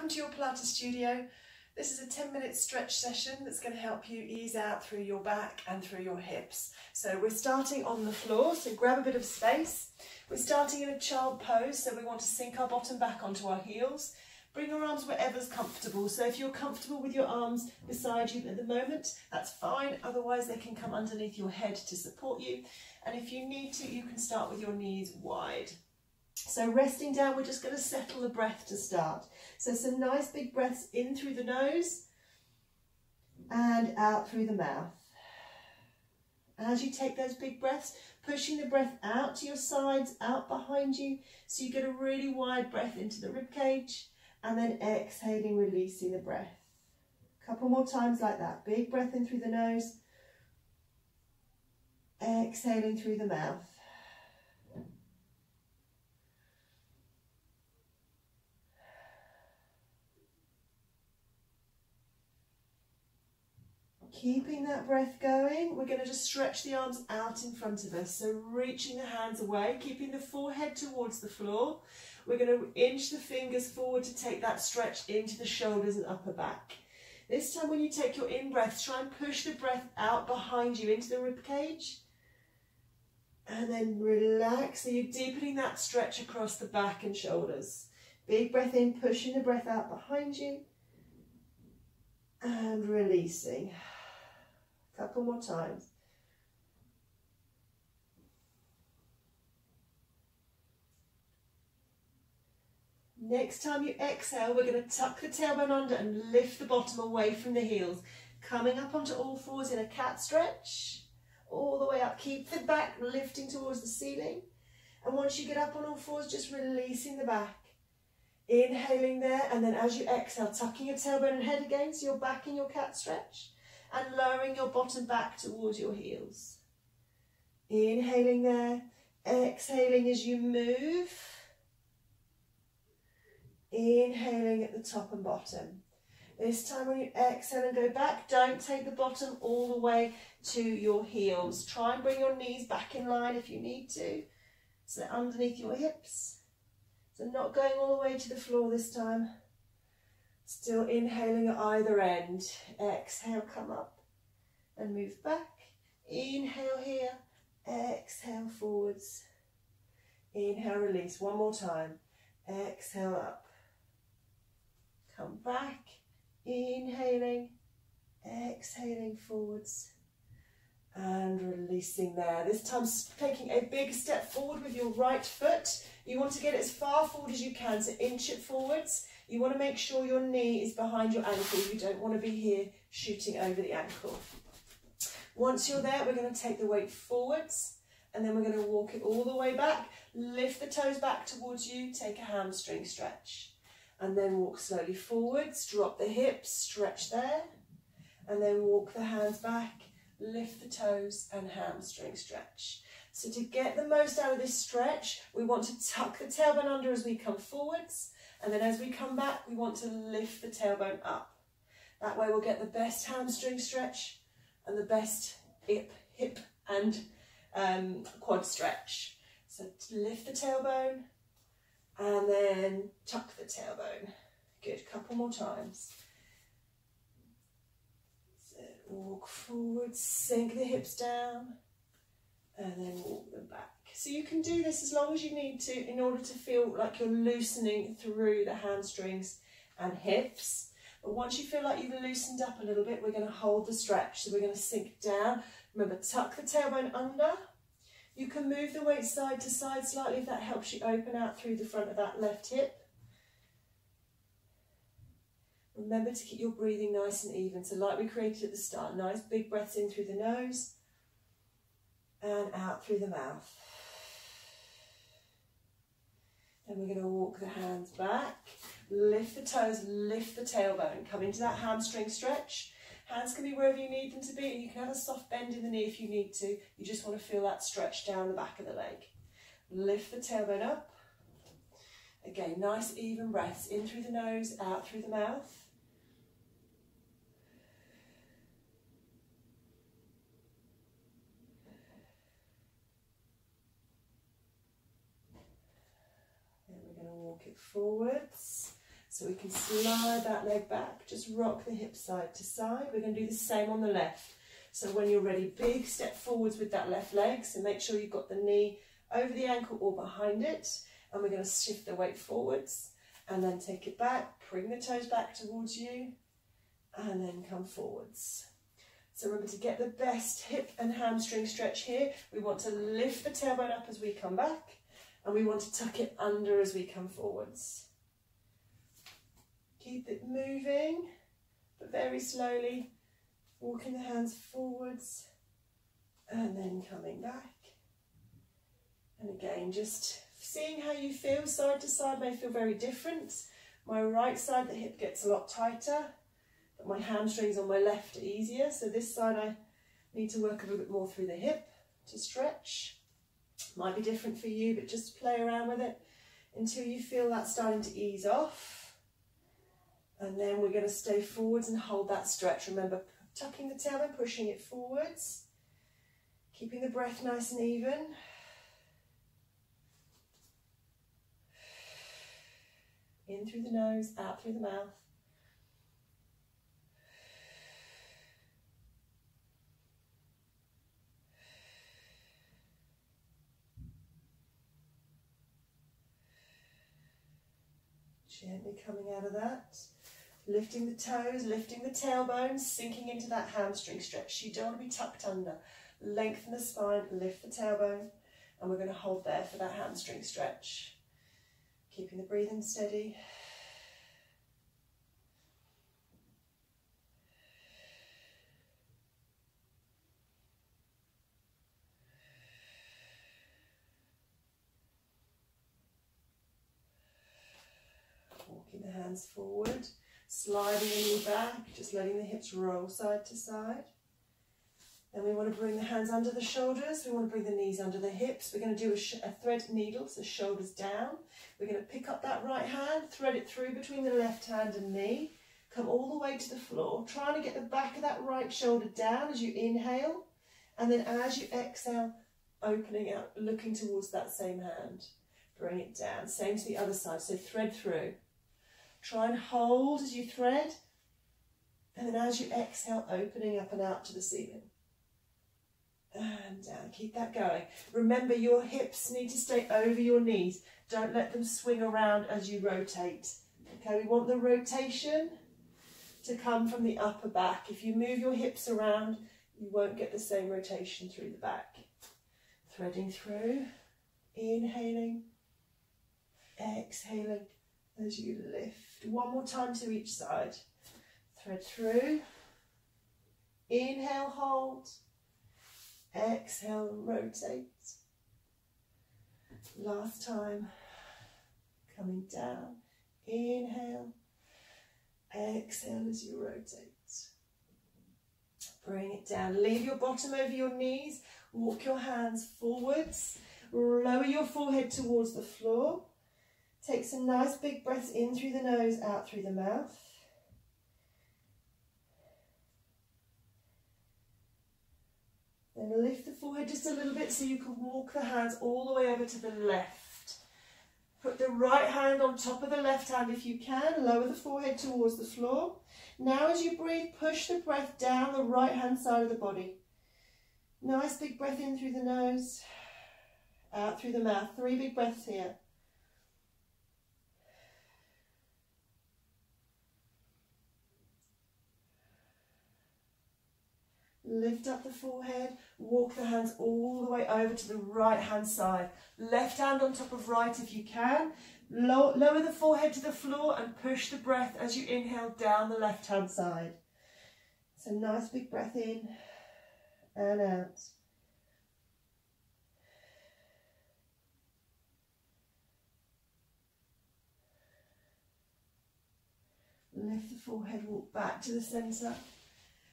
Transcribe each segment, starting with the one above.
Welcome to your Pilates studio. This is a 10-minute stretch session that's going to help you ease out through your back and through your hips. So we're starting on the floor, so grab a bit of space. We're starting in a child pose, so we want to sink our bottom back onto our heels. Bring your arms wherever's comfortable. So if you're comfortable with your arms beside you at the moment, that's fine. Otherwise, they can come underneath your head to support you. And if you need to, you can start with your knees wide. So resting down, we're just going to settle the breath to start. So some nice big breaths in through the nose and out through the mouth. As you take those big breaths, pushing the breath out to your sides, out behind you, so you get a really wide breath into the rib cage, and then exhaling, releasing the breath. A couple more times like that. Big breath in through the nose, exhaling through the mouth. Keeping that breath going, we're going to just stretch the arms out in front of us. So reaching the hands away, keeping the forehead towards the floor. We're going to inch the fingers forward to take that stretch into the shoulders and upper back. This time when you take your in-breath, try and push the breath out behind you into the rib cage. And then relax, so you're deepening that stretch across the back and shoulders. Big breath in, pushing the breath out behind you. And releasing. Couple more times. Next time you exhale, we're going to tuck the tailbone under and lift the bottom away from the heels. Coming up onto all fours in a cat stretch. All the way up. Keep the back lifting towards the ceiling. And once you get up on all fours, just releasing the back. Inhaling there, and then as you exhale, tucking your tailbone and head again, so you're back in your cat stretch. And lowering your bottom back towards your heels. Inhaling there, exhaling as you move. Inhaling at the top and bottom. This time when you exhale and go back, don't take the bottom all the way to your heels. Try and bring your knees back in line if you need to. So they're underneath your hips. So not going all the way to the floor this time. Still inhaling at either end. Exhale, come up and move back. Inhale here, exhale forwards. Inhale, release. One more time. Exhale up. Come back. Inhaling, exhaling forwards. And releasing there. This time taking a big step forward with your right foot. You want to get it as far forward as you can, so inch it forwards. You want to make sure your knee is behind your ankle. You don't want to be here shooting over the ankle. Once you're there, we're going to take the weight forwards, and then we're going to walk it all the way back. Lift the toes back towards you, take a hamstring stretch. And then walk slowly forwards, drop the hips, stretch there. And then walk the hands back, lift the toes and hamstring stretch. So to get the most out of this stretch, we want to tuck the tailbone under as we come forwards, and then as we come back, we want to lift the tailbone up. That way we'll get the best hamstring stretch and the best hip and quad stretch. So lift the tailbone and then tuck the tailbone. Good, couple more times. So walk forward, sink the hips down, and then walk them back. So you can do this as long as you need to in order to feel like you're loosening through the hamstrings and hips. But once you feel like you've loosened up a little bit, we're going to hold the stretch. So we're going to sink down. Remember, tuck the tailbone under. You can move the weight side to side slightly if that helps you open out through the front of that left hip. Remember to keep your breathing nice and even. So like we created at the start, nice big breaths in through the nose and out through the mouth. Then we're going to walk the hands back, lift the toes, lift the tailbone, come into that hamstring stretch. Hands can be wherever you need them to be, and you can have a soft bend in the knee if you need to. You just want to feel that stretch down the back of the leg. Lift the tailbone up. Again, nice even breaths in through the nose, out through the mouth. Then we're going to walk it forwards. So we can slide that leg back, just rock the hip side to side. We're going to do the same on the left. So when you're ready, big step forwards with that left leg. So make sure you've got the knee over the ankle or behind it. And we're going to shift the weight forwards and then take it back, bring the toes back towards you and then come forwards. So remember to get the best hip and hamstring stretch here. We want to lift the tailbone up as we come back and we want to tuck it under as we come forwards. Keep it moving, but very slowly, walking the hands forwards and then coming back. And again, just seeing how you feel. Side to side may feel very different. My right side, the hip gets a lot tighter, but my hamstrings on my left are easier. So this side I need to work a little bit more through the hip to stretch. Might be different for you, but just play around with it until you feel that starting to ease off. And then we're going to stay forwards and hold that stretch. Remember, tucking the tailbone, pushing it forwards, keeping the breath nice and even. In through the nose, out through the mouth. Gently coming out of that. Lifting the toes, lifting the tailbone, sinking into that hamstring stretch. You don't want to be tucked under. Lengthen the spine, lift the tailbone, and we're going to hold there for that hamstring stretch. Keeping the breathing steady. Walking the hands forward. Sliding the knee back, just letting the hips roll side to side. Then we want to bring the hands under the shoulders. We want to bring the knees under the hips. We're going to do a thread needle, so shoulders down. We're going to pick up that right hand, thread it through between the left hand and knee. Come all the way to the floor, trying to get the back of that right shoulder down as you inhale. And then as you exhale, opening out, looking towards that same hand. Bring it down. Same to the other side, so thread through. Try and hold as you thread, and then as you exhale, opening up and out to the ceiling. And down, keep that going. Remember, your hips need to stay over your knees. Don't let them swing around as you rotate. Okay, we want the rotation to come from the upper back. If you move your hips around, you won't get the same rotation through the back. Threading through, inhaling, exhaling as you lift. One more time to each side. Thread through. Inhale, hold. Exhale, rotate. Last time. Coming down. Inhale. Exhale as you rotate. Bring it down. Leave your bottom over your knees. Walk your hands forwards. Lower your forehead towards the floor. Take some nice big breaths in through the nose, out through the mouth. Then lift the forehead just a little bit so you can walk the hands all the way over to the left. Put the right hand on top of the left hand if you can. Lower the forehead towards the floor. Now as you breathe, push the breath down the right hand side of the body. Nice big breath in through the nose, out through the mouth. 3 big breaths here. Lift up the forehead, walk the hands all the way over to the right hand side. Left hand on top of right if you can. Lower the forehead to the floor and push the breath as you inhale down the left hand side. So nice big breath in and out. Lift the forehead, walk back to the centre.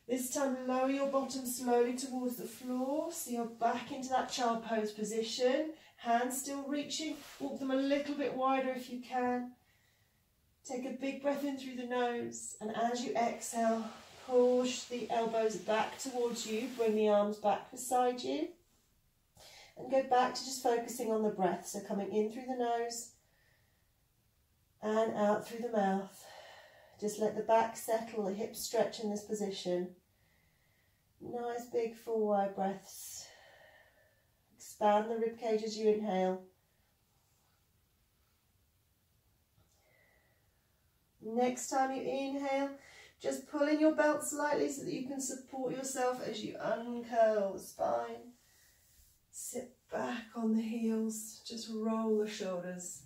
This time lower your bottom slowly towards the floor, so you're back into that child pose position. Hands still reaching, walk them a little bit wider if you can. Take a big breath in through the nose, and as you exhale, push the elbows back towards you, bring the arms back beside you, and go back to just focusing on the breath. So coming in through the nose, And out through the mouth. Just let the back settle, the hips stretch in this position. Nice big full wide breaths. Expand the rib cage as you inhale. Next time you inhale, just pull in your belt slightly so that you can support yourself as you uncurl the spine. Sit back on the heels, just roll the shoulders.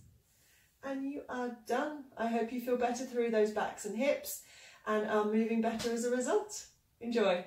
And you are done. I hope you feel better through those backs and hips and are moving better as a result. Enjoy.